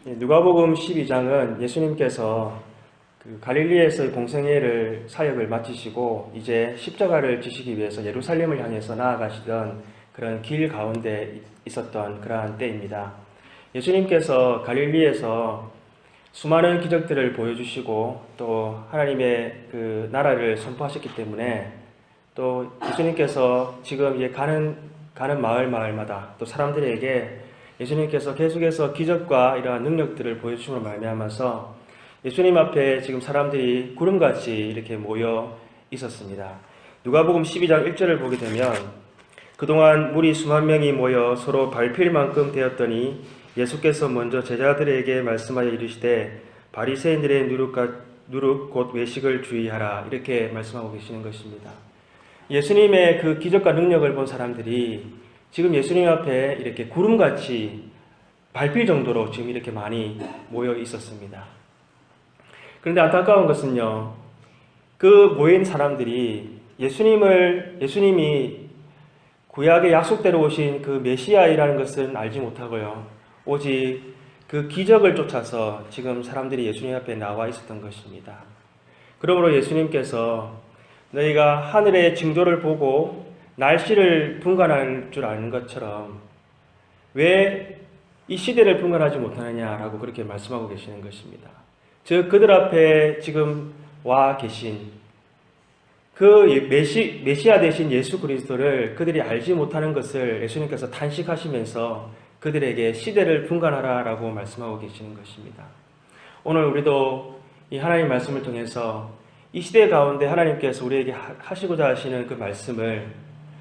누가복음 12장은 예수님께서 갈릴리에서의 공생애를 사역을 마치시고 이제 십자가를 지시기 위해서 예루살렘을 향해서 나아가시던 그런 길 가운데 있었던 그러한 때입니다. 예수님께서 갈릴리에서 수많은 기적들을 보여주시고 또 하나님의 그 나라를 선포하셨기 때문에 또 예수님께서 지금 이제 가는 마을마다 또 사람들에게 예수님께서 계속해서 기적과 이러한 능력들을 보여주심으로 말미암아서 예수님 앞에 지금 사람들이 구름같이 이렇게 모여 있었습니다. 누가복음 12장 1절을 보게 되면 그동안 무리 수만 명이 모여 서로 밟힐 만큼 되었더니 예수께서 먼저 제자들에게 말씀하여 이르시되 바리새인들의 누룩 곧 외식을 주의하라 이렇게 말씀하고 계시는 것입니다. 예수님의 그 기적과 능력을 본 사람들이 지금 예수님 앞에 이렇게 구름같이 밟힐 정도로 지금 이렇게 많이 모여 있었습니다. 그런데 안타까운 것은요, 그 모인 사람들이 예수님이 구약의 약속대로 오신 그 메시아이라는 것은 알지 못하고요, 오직 그 기적을 쫓아서 지금 사람들이 예수님 앞에 나와 있었던 것입니다. 그러므로 예수님께서 너희가 하늘의 징조를 보고 날씨를 분간할 줄 아는 것처럼 왜 이 시대를 분간하지 못하느냐라고 그렇게 말씀하고 계시는 것입니다. 즉 그들 앞에 지금 와 계신 그 메시아 되신 예수 그리스도를 그들이 알지 못하는 것을 예수님께서 탄식하시면서 그들에게 시대를 분간하라라고 말씀하고 계시는 것입니다. 오늘 우리도 이 하나님 말씀을 통해서 이 시대 가운데 하나님께서 우리에게 하시고자 하시는 그 말씀을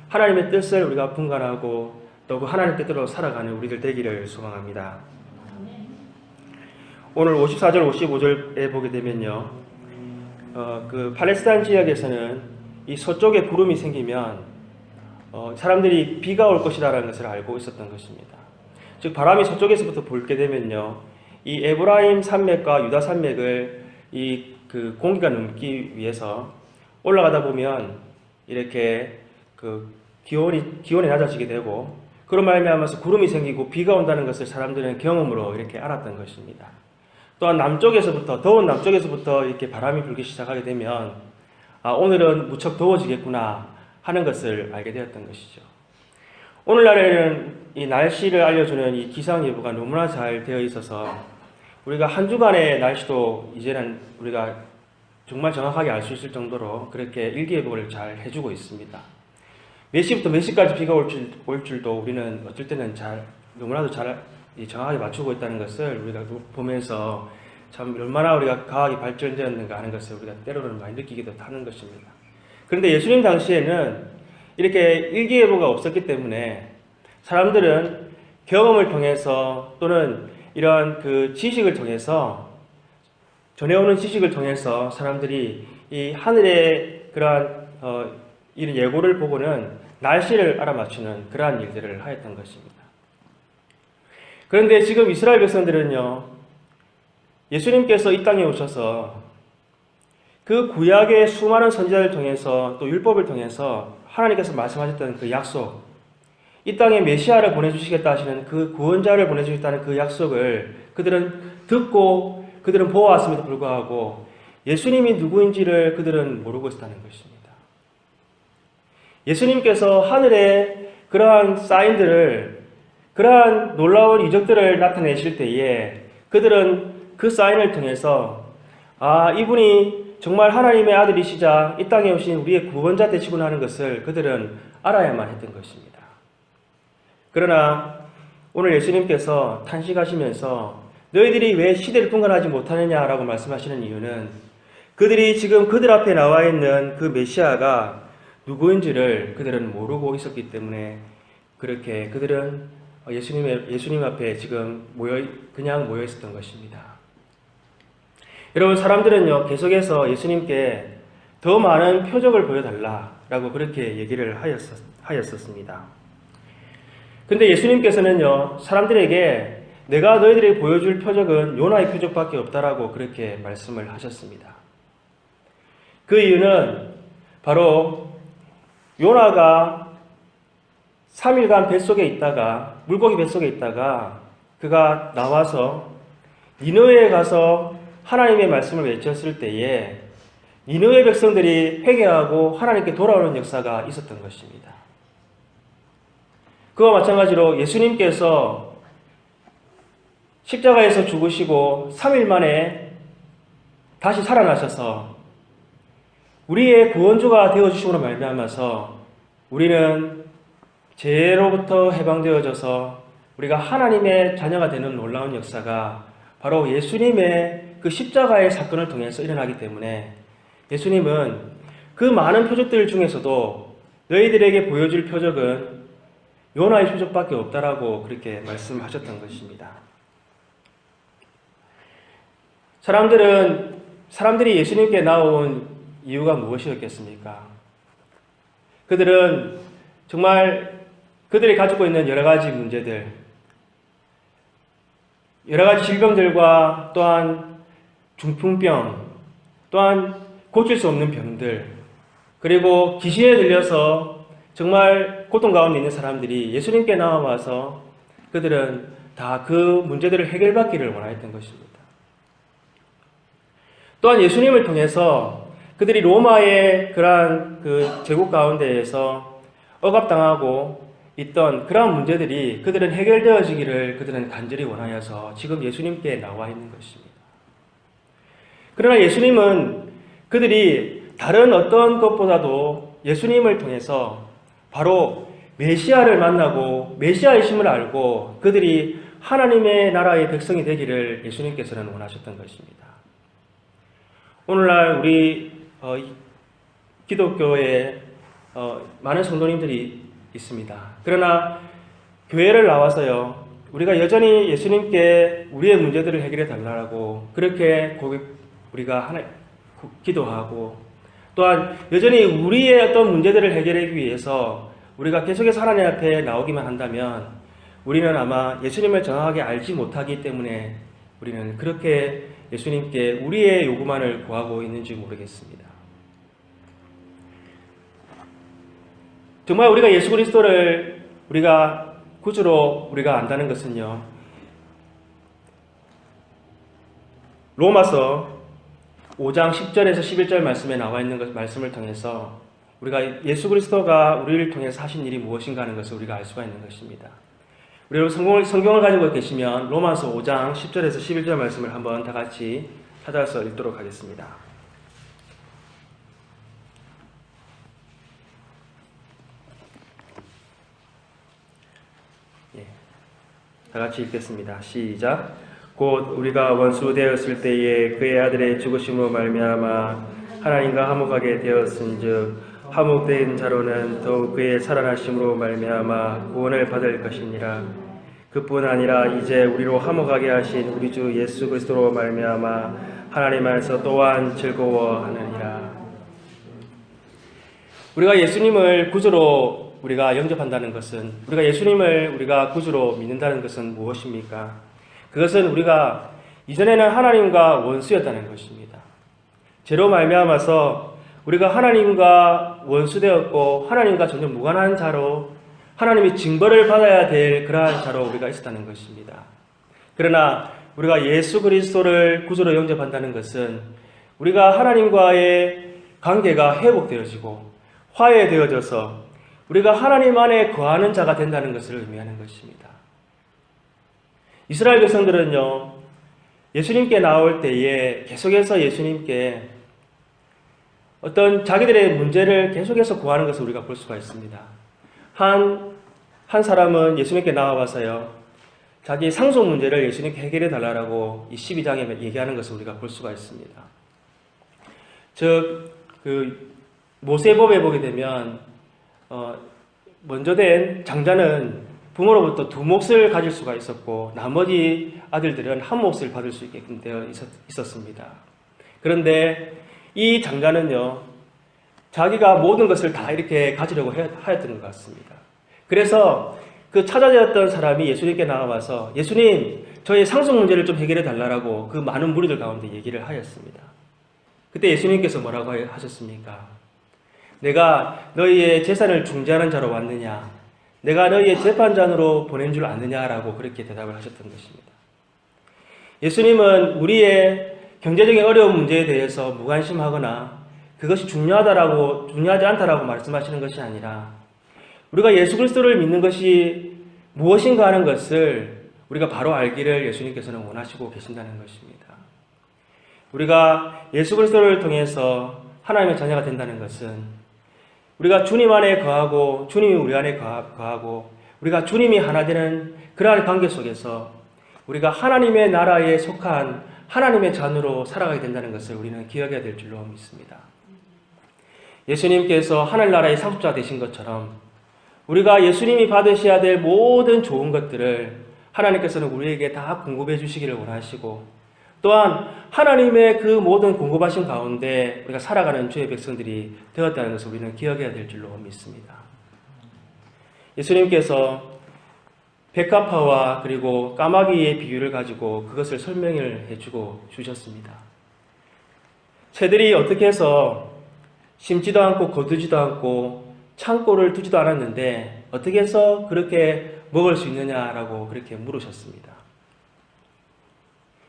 하나님의 뜻을 우리가 분간하고 또 그 하나님 뜻대로 살아가는 우리들 되기를 소망합니다. 오늘 54절 55절에 보게 되면요, 그 팔레스타인 지역에서는 이 서쪽에 구름이 생기면 사람들이 비가 올 것이라는 것을 알고 있었던 것입니다. 즉 바람이 서쪽에서부터 불게 되면요, 이 에브라임 산맥과 유다 산맥을 그 공기가 넘기 위해서 올라가다 보면 이렇게 그 기온이 낮아지게 되고 그런 말미암아서 구름이 생기고 비가 온다는 것을 사람들은 경험으로 이렇게 알았던 것입니다. 또한 더운 남쪽에서부터 이렇게 바람이 불기 시작하게 되면 오늘은 무척 더워지겠구나 하는 것을 알게 되었던 것이죠. 오늘날에는 이 날씨를 알려주는 이 기상예보가 너무나 잘 되어 있어서 우리가 한 주간의 날씨도 이제는 우리가 정말 정확하게 알 수 있을 정도로 그렇게 일기예보를 잘 해주고 있습니다. 몇 시부터 몇 시까지 비가 올 줄도 우리는 어쩔 때는 너무나도 잘 정확하게 맞추고 있다는 것을 우리가 보면서 참 얼마나 우리가 과학이 발전되었는가 하는 것을 우리가 때로는 많이 느끼기도 하는 것입니다. 그런데 예수님 당시에는 이렇게 일기예보가 없었기 때문에 사람들은 경험을 통해서 또는 이러한 그 지식을 통해서 전해오는 지식을 통해서 사람들이 이 하늘의 그러한 이런 예고를 보고는 날씨를 알아맞추는 그러한 일들을 하였던 것입니다. 그런데 지금 이스라엘 백성들은요, 예수님께서 이 땅에 오셔서 그 구약의 수많은 선지자를 통해서 또 율법을 통해서 하나님께서 말씀하셨던 그 약속, 이 땅에 메시아를 보내주시겠다 하시는 그 구원자를 보내주시겠다는 그 약속을 그들은 듣고 그들은 보아왔음에도 불구하고 예수님이 누구인지를 그들은 모르고 있었다는 것입니다. 예수님께서 하늘에 그러한 사인들을, 그러한 놀라운 이적들을 나타내실 때에 그들은 그 사인을 통해서 이분이 정말 하나님의 아들이시자 이 땅에 오신 우리의 구원자 되시구나 하는 것을 그들은 알아야만 했던 것입니다. 그러나 오늘 예수님께서 탄식하시면서 너희들이 왜 시대를 분간하지 못하느냐라고 말씀하시는 이유는 그들이 지금 그들 앞에 나와 있는 그 메시아가 누구인지를 그들은 모르고 있었기 때문에 그렇게 그들은 예수님 앞에 지금 그냥 모여 있었던 것입니다. 여러분, 사람들은요, 계속해서 예수님께 더 많은 표적을 보여달라라고 그렇게 얘기를 하였었습니다. 근데 예수님께서는요, 사람들에게 내가 너희들에게 보여줄 표적은 요나의 표적밖에 없다라고 그렇게 말씀을 하셨습니다. 그 이유는 바로 요나가 3일간 뱃속에 있다가 물고기 뱃속에 있다가 그가 나와서 니느웨에 가서 하나님의 말씀을 외쳤을 때에 니느웨 백성들이 회개하고 하나님께 돌아오는 역사가 있었던 것입니다. 그와 마찬가지로 예수님께서 십자가에서 죽으시고 3일 만에 다시 살아나셔서 우리의 구원주가 되어주심으로 말미암아서 우리는 죄로부터 해방되어져서 우리가 하나님의 자녀가 되는 놀라운 역사가 바로 예수님의 그 십자가의 사건을 통해서 일어나기 때문에 예수님은 그 많은 표적들 중에서도 너희들에게 보여줄 표적은 요나의 표적밖에 없다라고 그렇게 말씀하셨던 것입니다. 사람들이 예수님께 나온 이유가 무엇이었겠습니까? 그들은 정말 그들이 가지고 있는 여러 가지 문제들, 여러 가지 질병들과 또한 중풍병, 또한 고칠 수 없는 병들, 그리고 귀신에 들려서 정말 고통 가운데 있는 사람들이 예수님께 나와서 그들은 다 그 문제들을 해결받기를 원하였던 것입니다. 또한 예수님을 통해서 그들이 로마의 그러한 그 제국 가운데에서 억압당하고 있던 그러한 문제들이 그들은 해결되어지기를 그들은 간절히 원하여서 지금 예수님께 나와 있는 것입니다. 그러나 예수님은 그들이 다른 어떤 것보다도 예수님을 통해서 바로 메시아를 만나고 메시아이심을 알고 그들이 하나님의 나라의 백성이 되기를 예수님께서는 원하셨던 것입니다. 오늘날 우리 기독교에 많은 성도님들이 있습니다. 그러나 교회를 나와서요, 우리가 여전히 예수님께 우리의 문제들을 해결해 달라고 그렇게 우리가 기도하고 또한 여전히 우리의 어떤 문제들을 해결하기 위해서 우리가 계속해서 하나님 앞에 나오기만 한다면 우리는 아마 예수님을 정확하게 알지 못하기 때문에 우리는 그렇게 예수님께 우리의 요구만을 구하고 있는지 모르겠습니다. 정말 우리가 예수 그리스도를 우리가 구주로 우리가 안다는 것은요, 로마서 5장 10절에서 11절 말씀에 나와 있는 말씀을 통해서 우리가 예수 그리스도가 우리를 통해서 하신 일이 무엇인가 하는 것을 우리가 알 수가 있는 것입니다. 우리 성경을 가지고 계시면 로마서 5장 10절에서 11절 말씀을 한번 다 같이 찾아서 읽도록 하겠습니다. 다 같이 읽겠습니다. 시작. 곧 우리가 원수 되었을 때에 그의 아들의 죽으심으로 말미암아 하나님과 화목하게 되었은즉 화목된 자로는 더욱 그의 살아나심으로 말미암아 구원을 받을 것이니라. 그뿐 아니라 이제 우리로 화목하게 하신 우리 주 예수 그리스도로 말미암아 하나님 안에서 또한 즐거워하느니라. 우리가 예수님을 구주로 우리가 영접한다는 것은, 우리가 예수님을 우리가 구주로 믿는다는 것은 무엇입니까? 그것은 우리가 이전에는 하나님과 원수였다는 것입니다. 죄로 말미암아서 우리가 하나님과 원수되었고 하나님과 전혀 무관한 자로 하나님의 징벌을 받아야 될 그러한 자로 우리가 있었다는 것입니다. 그러나 우리가 예수 그리스도를 구주로 영접한다는 것은 우리가 하나님과의 관계가 회복되어지고 화해되어져서 우리가 하나님 안에 거하는 자가 된다는 것을 의미하는 것입니다. 이스라엘 백성들은요, 예수님께 나올 때에 계속해서 예수님께 어떤 자기들의 문제를 계속해서 구하는 것을 우리가 볼 수가 있습니다. 한 사람은 예수님께 나와봐서요, 자기 상속 문제를 예수님께 해결해 달라고 이 12장에 얘기하는 것을 우리가 볼 수가 있습니다. 즉, 모세법에 보게 되면 먼저 된 장자는 부모로부터 2몫을 가질 수가 있었고 나머지 아들들은 1몫을 받을 수 있게끔 되어 있었습니다. 그런데 이 장자는요, 자기가 모든 것을 다 이렇게 가지려고 하였던 것 같습니다. 그래서 그 찾아졌던 사람이 예수님께 나와서 예수님, 저의 상속 문제를 좀 해결해 달라고 그 많은 무리들 가운데 얘기를 하였습니다. 그때 예수님께서 뭐라고 하셨습니까? 내가 너희의 재산을 중재하는 자로 왔느냐? 내가 너희의 재판장으로 보낸 줄 아느냐라고 그렇게 대답을 하셨던 것입니다. 예수님은 우리의 경제적인 어려운 문제에 대해서 무관심하거나 그것이 중요하지 않다라고 말씀하시는 것이 아니라 우리가 예수 그리스도를 믿는 것이 무엇인가 하는 것을 우리가 바로 알기를 예수님께서는 원하시고 계신다는 것입니다. 우리가 예수 그리스도를 통해서 하나님의 자녀가 된다는 것은 우리가 주님 안에 거하고 주님이 우리 안에 거하고 우리가 주님이 하나 되는 그러한 관계 속에서 우리가 하나님의 나라에 속한 하나님의 자녀로 살아가게 된다는 것을 우리는 기억해야 될 줄로 믿습니다. 예수님께서 하늘나라의 상속자 되신 것처럼 우리가 예수님이 받으셔야 될 모든 좋은 것들을 하나님께서는 우리에게 다 공급해 주시기를 원하시고 또한 하나님의 그 모든 공급하신 가운데 우리가 살아가는 주의 백성들이 되었다는 것을 우리는 기억해야 될 줄로 믿습니다. 예수님께서 백합화와 그리고 까마귀의 비유를 가지고 그것을 설명을 해주고 주셨습니다. 새들이 어떻게 해서 심지도 않고 거두지도 않고 창고를 두지도 않았는데 어떻게 해서 그렇게 먹을 수 있느냐라고 그렇게 물으셨습니다.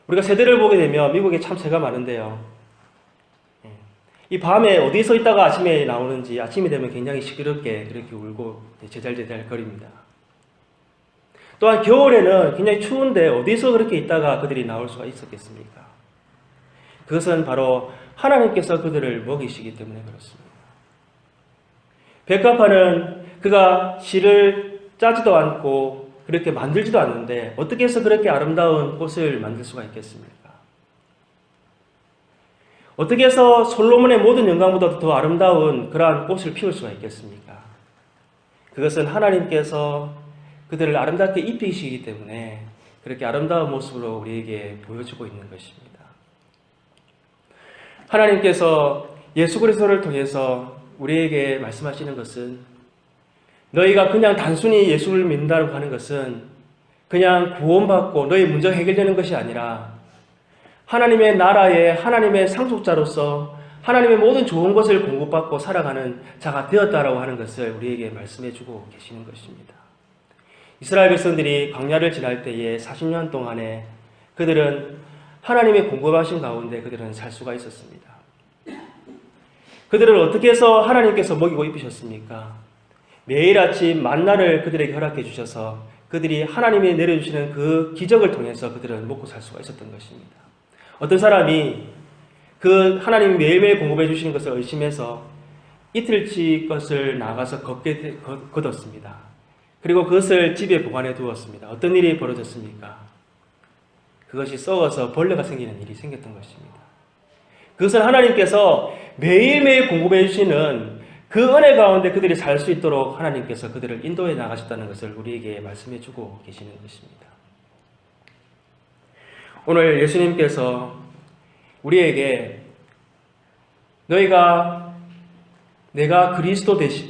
우리가 새들을 보게 되면 미국에 참 새가 많은데요. 이 밤에 어디서 있다가 아침에 나오는지 아침이 되면 굉장히 시끄럽게 그렇게 울고 제잘제잘 거립니다. 또한 겨울에는 굉장히 추운데 어디서 그렇게 있다가 그들이 나올 수가 있었겠습니까? 그것은 바로 하나님께서 그들을 먹이시기 때문에 그렇습니다. 백합화는 그가 실을 짜지도 않고 그렇게 만들지도 않는데 어떻게 해서 그렇게 아름다운 꽃을 만들 수가 있겠습니까? 어떻게 해서 솔로몬의 모든 영광보다도 더 아름다운 그러한 꽃을 피울 수가 있겠습니까? 그것은 하나님께서 그들을 아름답게 입히시기 때문에 그렇게 아름다운 모습으로 우리에게 보여주고 있는 것입니다. 하나님께서 예수 그리스도를 통해서 우리에게 말씀하시는 것은 너희가 그냥 단순히 예수를 믿는다고 하는 것은 그냥 구원받고 너희 문제가 해결되는 것이 아니라 하나님의 나라의 하나님의 상속자로서 하나님의 모든 좋은 것을 공급받고 살아가는 자가 되었다라고 하는 것을 우리에게 말씀해주고 계시는 것입니다. 이스라엘 백성들이 광야를 지날 때에 40년 동안에 그들은 하나님의 공급하신 가운데 그들은 살 수가 있었습니다. 그들을 어떻게 해서 하나님께서 먹이고 입히셨습니까? 매일 아침 만나를 그들에게 허락해 주셔서 그들이 하나님이 내려주시는 그 기적을 통해서 그들은 먹고 살 수가 있었던 것입니다. 어떤 사람이 그 하나님이 매일매일 공급해 주시는 것을 의심해서 이틀치 것을 나가서 걷었습니다. 그리고 그것을 집에 보관해 두었습니다. 어떤 일이 벌어졌습니까? 그것이 썩어서 벌레가 생기는 일이 생겼던 것입니다. 그것은 하나님께서 매일매일 공급해 주시는 그 은혜 가운데 그들이 살 수 있도록 하나님께서 그들을 인도해 나가셨다는 것을 우리에게 말씀해 주고 계시는 것입니다. 오늘 예수님께서 우리에게 내가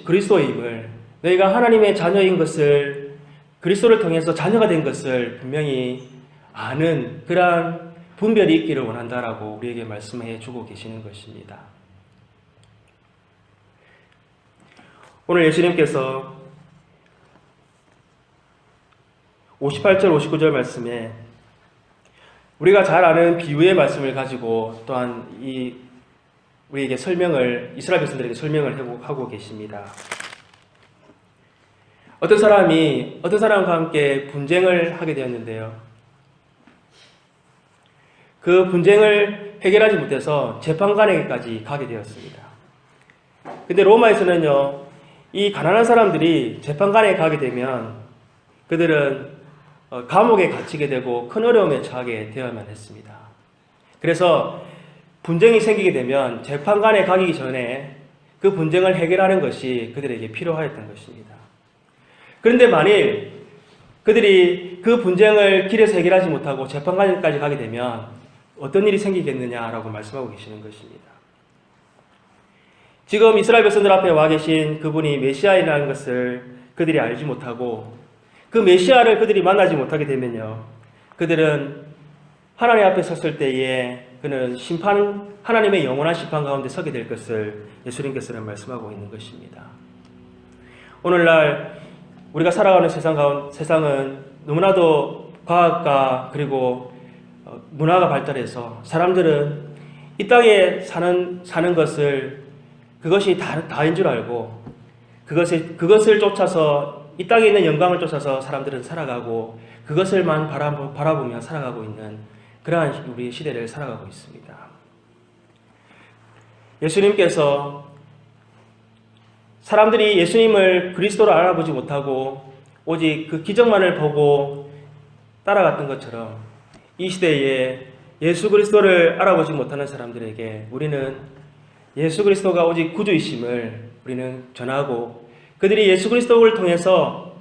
그리스도임을 너희가 하나님의 자녀인 것을 그리스도를 통해서 자녀가 된 것을 분명히 아는 그러한 분별이 있기를 원한다라고 우리에게 말씀해 주고 계시는 것입니다. 오늘 예수님께서 58절 59절 말씀에 우리가 잘 아는 비유의 말씀을 가지고 또한 우리에게 이스라엘 백성들에게 설명을 하고 계십니다. 어떤 사람과 함께 분쟁을 하게 되었는데요. 그 분쟁을 해결하지 못해서 재판관에게까지 가게 되었습니다. 근데 로마에서는요, 이 가난한 사람들이 재판관에 가게 되면 그들은 감옥에 갇히게 되고 큰 어려움에 처하게 되어야만 했습니다. 그래서 분쟁이 생기게 되면 재판관에 가기 전에 그 분쟁을 해결하는 것이 그들에게 필요하였던 것입니다. 그런데 만일 그들이 그 분쟁을 길에서 해결하지 못하고 재판관까지 가게 되면 어떤 일이 생기겠느냐라고 말씀하고 계시는 것입니다. 지금 이스라엘 백성들 앞에 와 계신 그분이 메시아이라는 것을 그들이 알지 못하고 그 메시아를 그들이 만나지 못하게 되면요, 그들은 하나님 앞에 섰을 때에 그는 하나님의 영원한 심판 가운데 서게 될 것을 예수님께서는 말씀하고 있는 것입니다. 오늘날 우리가 살아가는 세상은 너무나도 과학과 그리고 문화가 발달해서 사람들은 이 땅에 사는 것을 그것이 다인 줄 알고 그것을 쫓아서 이 땅에 있는 영광을 쫓아서 사람들은 살아가고 그것을만 바라보며 살아가고 있는 그러한 우리 시대를 살아가고 있습니다. 예수님께서 사람들이 예수님을 그리스도로 알아보지 못하고 오직 그 기적만을 보고 따라갔던 것처럼 이 시대에 예수 그리스도를 알아보지 못하는 사람들에게 우리는 예수 그리스도가 오직 구주이심을 우리는 전하고 그들이 예수 그리스도를 통해서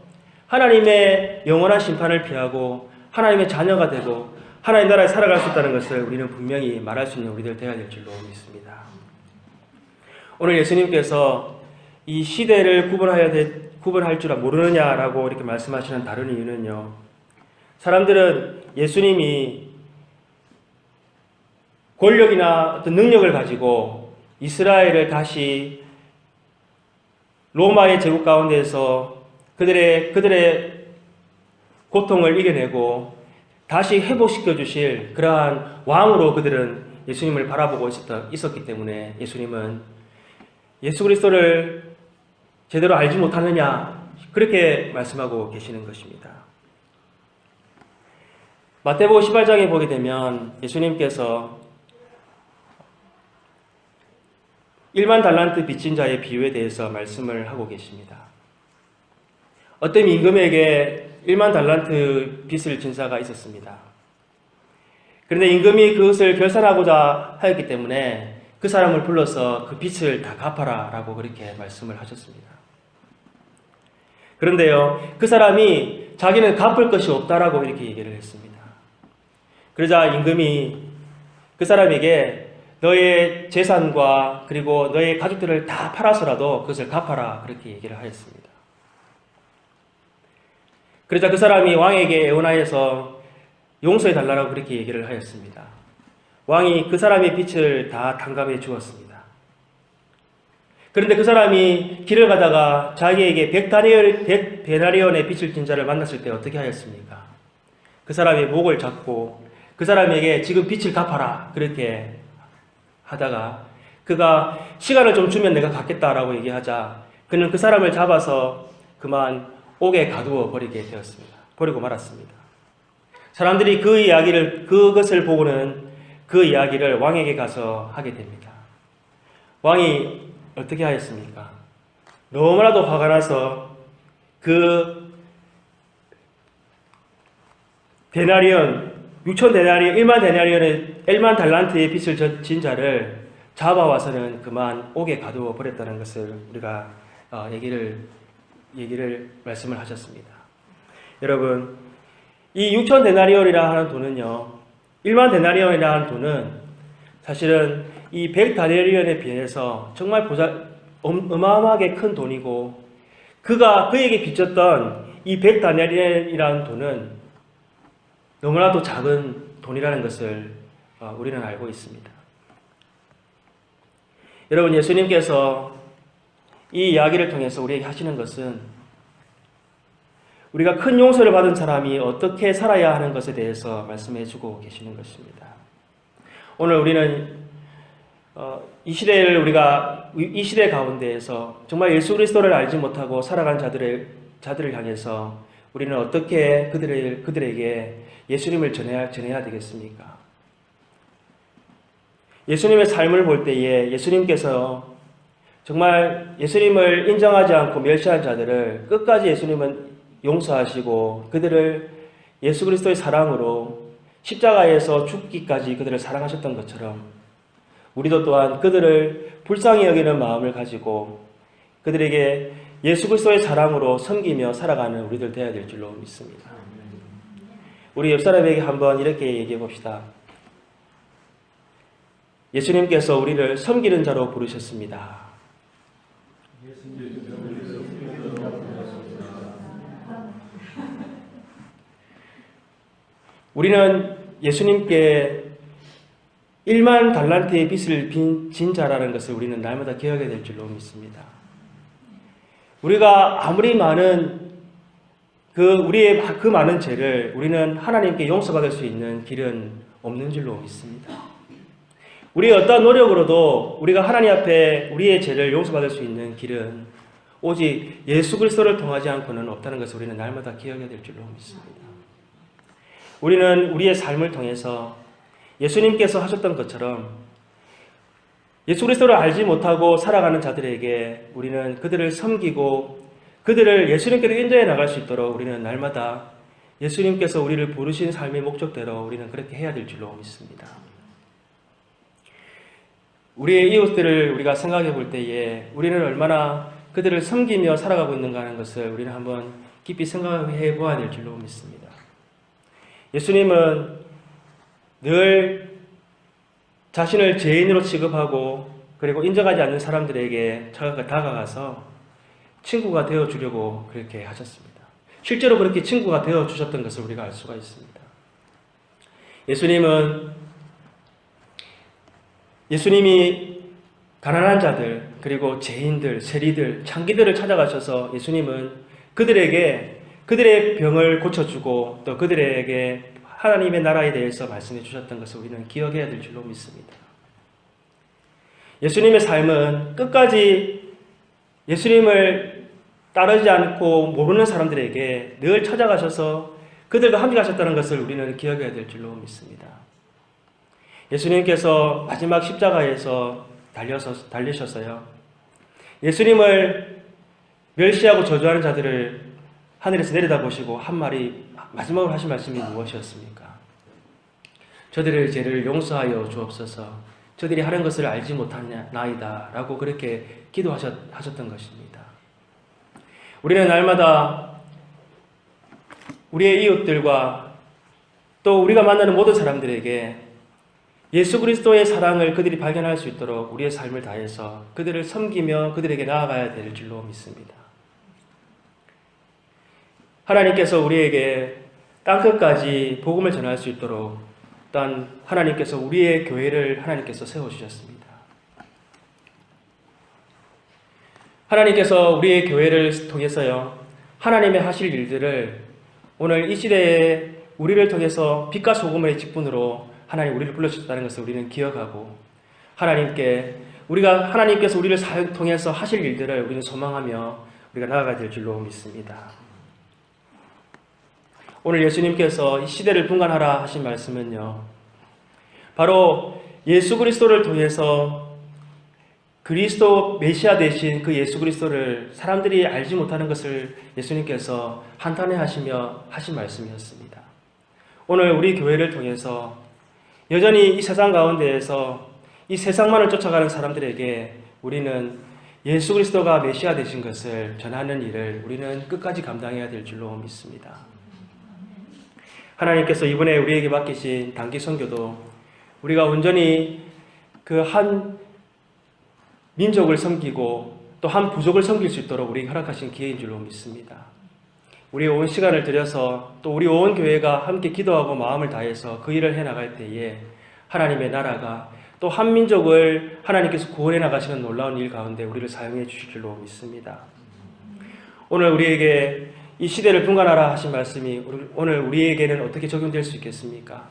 하나님의 영원한 심판을 피하고 하나님의 자녀가 되고 하나님 나라에 살아갈 수 있다는 것을 우리는 분명히 말할 수 있는 우리들 되어야 될 줄로 믿습니다. 오늘 예수님께서 이 시대를 구분할 줄 모르느냐라고 이렇게 말씀하시는 다른 이유는요. 사람들은 예수님이 권력이나 어떤 능력을 가지고 이스라엘을 다시 로마의 제국 가운데에서 그들의 고통을 이겨내고 다시 회복시켜 주실 그러한 왕으로 그들은 예수님을 바라보고 있었기 때문에 예수님은 예수 그리스도를 제대로 알지 못하느냐 그렇게 말씀하고 계시는 것입니다. 마태복음 18장에 보게 되면 예수님께서 1만 달란트 빚진 자의 비유에 대해서 말씀을 하고 계십니다. 어떤 임금에게 1만 달란트 빚을 진 자가 있었습니다. 그런데 임금이 그것을 결산하고자 하였기 때문에 그 사람을 불러서 그 빚을 다 갚아라 라고 그렇게 말씀을 하셨습니다. 그런데요, 그 사람이 자기는 갚을 것이 없다라고 이렇게 얘기를 했습니다. 그러자 임금이 그 사람에게 너의 재산과 그리고 너의 가족들을 다 팔아서라도 그것을 갚아라 그렇게 얘기를 하였습니다. 그러자 그 사람이 왕에게 애원하여서 용서해 달라고 그렇게 얘기를 하였습니다. 왕이 그 사람의 빚을 다 탕감해 주었습니다. 그런데 그 사람이 길을 가다가 자기에게 100데나리온의 빚을 진 자를 만났을 때 어떻게 하였습니까? 그 사람의 목을 잡고 그 사람에게 지금 빚을 갚아라 그렇게 하다가 그가 시간을 좀 주면 내가 갚겠다라고 얘기하자 그는 그 사람을 잡아서 그만 옥에 가두어 버리고 말았습니다. 사람들이 그것을 보고는 그 이야기를 왕에게 가서 하게 됩니다. 왕이 어떻게 하였습니까? 너무나도 화가 나서 그 데나리온 6,000데나리온 1만 달란트의 빚을 진 자를 잡아와서는 그만 옥에 가두어 버렸다는 것을 우리가 얘기를 말씀을 하셨습니다. 여러분, 이 6,000데나리온이라 하는 돈은요, 1만 데나리온이라 하는 돈은 사실은 이 100데나리온에 비해서 정말 어마어마하게 큰 돈이고 그에게 빚졌던 이 100데나리온이라는 돈은 너무나도 작은 돈이라는 것을 우리는 알고 있습니다. 여러분, 예수님께서 이 이야기를 통해서 우리에게 하시는 것은 우리가 큰 용서를 받은 사람이 어떻게 살아야 하는 것에 대해서 말씀해 주고 계시는 것입니다. 오늘 우리는 이 시대 가운데에서 정말 예수 그리스도를 알지 못하고 살아간 자들을 향해서 우리는 어떻게 그들에게 예수님을 전해야 되겠습니까? 예수님의 삶을 볼 때에 예수님께서 정말 예수님을 인정하지 않고 멸시한 자들을 끝까지 예수님은 용서하시고 그들을 예수 그리스도의 사랑으로 십자가에서 죽기까지 그들을 사랑하셨던 것처럼 우리도 또한 그들을 불쌍히 여기는 마음을 가지고 그들에게 예수 그리스도의 사랑으로 섬기며 살아가는 우리들 되어야 될 줄로 믿습니다. 우리 옆 사람에게 한번 이렇게 얘기해 봅시다. 예수님께서 우리를 섬기는 자로 부르셨습니다. 우리는 예수님께 1만 달란트의 빚을 진 자라는 것을 우리는 날마다 기억해야 될 줄로 믿습니다. 우리가 아무리 많은 우리의 그 많은 죄를 우리는 하나님께 용서받을 수 있는 길은 없는 줄로 믿습니다. 우리의 어떠한 노력으로도 우리가 하나님 앞에 우리의 죄를 용서받을 수 있는 길은 오직 예수 그리스도를 통하지 않고는 없다는 것을 우리는 날마다 기억해야 될 줄로 믿습니다. 우리는 우리의 삶을 통해서 예수님께서 하셨던 것처럼 예수 그리스도를 알지 못하고 살아가는 자들에게 우리는 그들을 섬기고 그들을 예수님께로 인도해 나갈 수 있도록 우리는 날마다 예수님께서 우리를 부르신 삶의 목적대로 우리는 그렇게 해야 될 줄로 믿습니다. 우리의 이웃들을 우리가 생각해 볼 때에 우리는 얼마나 그들을 섬기며 살아가고 있는가 하는 것을 우리는 한번 깊이 생각해 보아야 될 줄로 믿습니다. 예수님은 늘 자신을 죄인으로 취급하고 그리고 인정하지 않는 사람들에게 다가가서 친구가 되어주려고 그렇게 하셨습니다. 실제로 그렇게 친구가 되어주셨던 것을 우리가 알 수가 있습니다. 예수님이 가난한 자들, 그리고 죄인들, 세리들, 창기들을 찾아가셔서 예수님은 그들에게 그들의 병을 고쳐주고 또 그들에게 하나님의 나라에 대해서 말씀해 주셨던 것을 우리는 기억해야 될 줄로 믿습니다. 예수님의 삶은 끝까지 예수님을 따르지 않고 모르는 사람들에게 늘 찾아가셔서 그들과 함께 하셨다는 것을 우리는 기억해야 될 줄로 믿습니다. 예수님께서 마지막 십자가에서 달리셨어요. 예수님을 멸시하고 저주하는 자들을 하늘에서 내려다보시고 한 말이 마지막으로 하신 말씀이 무엇이었습니까? 저들의 죄를 용서하여 주옵소서. 저들이 하는 것을 알지 못하나이다 라고 그렇게 기도하셨던 것입니다. 우리는 날마다 우리의 이웃들과 또 우리가 만나는 모든 사람들에게 예수 그리스도의 사랑을 그들이 발견할 수 있도록 우리의 삶을 다해서 그들을 섬기며 그들에게 나아가야 될 줄로 믿습니다. 하나님께서 우리에게 땅끝까지 복음을 전할 수 있도록 또한 하나님께서 우리의 교회를 하나님께서 세워주셨습니다. 하나님께서 우리의 교회를 통해서요, 하나님의 하실 일들을 오늘 이 시대에 우리를 통해서 빛과 소금의 직분으로 하나님 우리를 불러주셨다는 것을 우리는 기억하고 하나님께서 우리를 통해서 하실 일들을 우리는 소망하며 우리가 나아가야 될 줄로 믿습니다. 오늘 예수님께서 이 시대를 분간하라 하신 말씀은요, 바로 예수 그리스도를 통해서 그리스도 메시아 되신 그 예수 그리스도를 사람들이 알지 못하는 것을 예수님께서 한탄해 하시며 하신 말씀이었습니다. 오늘 우리 교회를 통해서 여전히 이 세상 가운데에서 이 세상만을 쫓아가는 사람들에게 우리는 예수 그리스도가 메시아 되신 것을 전하는 일을 우리는 끝까지 감당해야 될 줄로 믿습니다. 하나님께서 이번에 우리에게 맡기신 단기 선교도 우리가 온전히 그 한 민족을 섬기고 또 한 부족을 섬길 수 있도록 우리에게 허락하신 기회인 줄로 믿습니다. 우리 온 시간을 들여서 또 우리 온 교회가 함께 기도하고 마음을 다해서 그 일을 해나갈 때에 하나님의 나라가 또 한 민족을 하나님께서 구원해 나가시는 놀라운 일 가운데 우리를 사용해 주실 줄로 믿습니다. 오늘 우리에게 이 시대를 분간하라 하신 말씀이 오늘 우리에게는 어떻게 적용될 수 있겠습니까?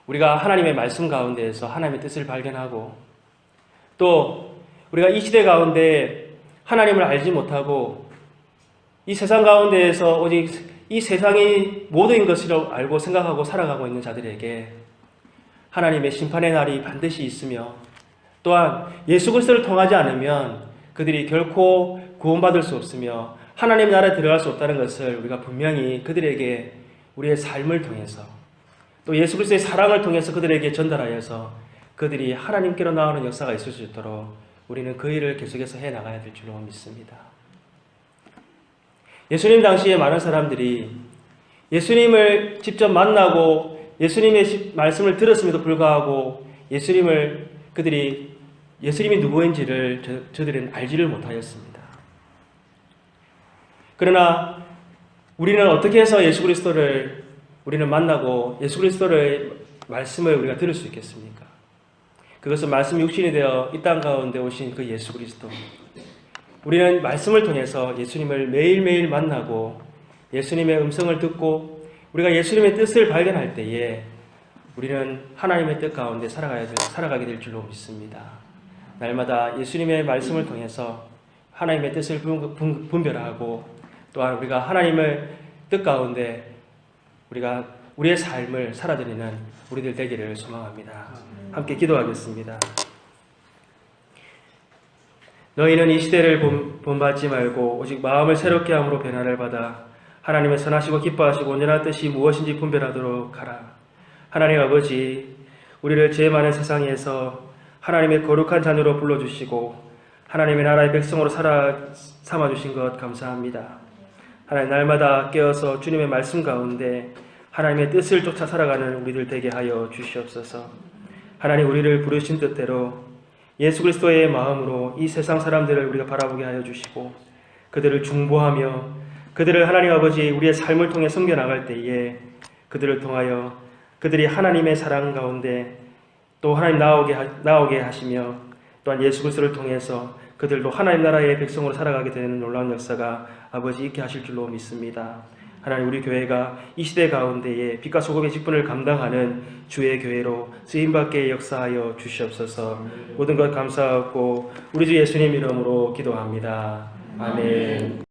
우리가 하나님의 말씀 가운데에서 하나님의 뜻을 발견하고 또 우리가 이 시대 가운데 하나님을 알지 못하고 이 세상 가운데에서 오직 이 세상이 모든 것이라고 알고 생각하고 살아가고 있는 자들에게 하나님의 심판의 날이 반드시 있으며 또한 예수 그리스도를 통하지 않으면 그들이 결코 구원받을 수 없으며 하나님 나라에 들어갈 수 없다는 것을 우리가 분명히 그들에게 우리의 삶을 통해서 또 예수 그리스도의 사랑을 통해서 그들에게 전달하여서 그들이 하나님께로 나오는 역사가 있을 수 있도록 우리는 그 일을 계속해서 해나가야 될 줄로 믿습니다. 예수님 당시에 많은 사람들이 예수님을 직접 만나고 예수님의 말씀을 들었음에도 불구하고 예수님이 누구인지를 저들은 알지를 못하였습니다. 그러나 우리는 어떻게 해서 예수 그리스도를 우리는 만나고 예수 그리스도의 말씀을 우리가 들을 수 있겠습니까? 그것은 말씀이 육신이 되어 이 땅 가운데 오신 그 예수 그리스도. 우리는 말씀을 통해서 예수님을 매일매일 만나고 예수님의 음성을 듣고 우리가 예수님의 뜻을 발견할 때에 우리는 하나님의 뜻 가운데 살아가게 될 줄로 믿습니다. 날마다 예수님의 말씀을 통해서 하나님의 뜻을 분별하고 또한 우리가 하나님의 뜻 가운데 우리가 우리의 삶을 살아드리는 우리들 되기를 소망합니다. 함께 기도하겠습니다. 너희는 이 시대를 본받지 말고 오직 마음을 새롭게 함으로 변화를 받아 하나님의 선하시고 기뻐하시고 온전한 뜻이 무엇인지 분별하도록 하라. 하나님 아버지, 우리를 죄 많은 세상에서 하나님의 거룩한 자녀로 불러주시고 하나님의 나라의 백성으로 삼아주신 것 감사합니다. 하나님, 날마다 깨어서 주님의 말씀 가운데 하나님의 뜻을 쫓아 살아가는 우리들 되게 하여 주시옵소서. 하나님, 우리를 부르신 뜻대로 예수 그리스도의 마음으로 이 세상 사람들을 우리가 바라보게 하여 주시고 그들을 중보하며 그들을 하나님 아버지 우리의 삶을 통해 섬겨나갈 때에 그들을 통하여 그들이 하나님의 사랑 가운데 또 하나님 나오게 하시며 또한 예수 그리스도를 통해서 그들도 하나님 나라의 백성으로 살아가게 되는 놀라운 역사가 아버지 있게 하실 줄로 믿습니다. 하나님, 우리 교회가 이 시대 가운데에 빛과 소금의 직분을 감당하는 주의 교회로 쓰임받게 역사하여 주시옵소서. 모든 것 감사하고 우리 주 예수님 이름으로 기도합니다. 아멘.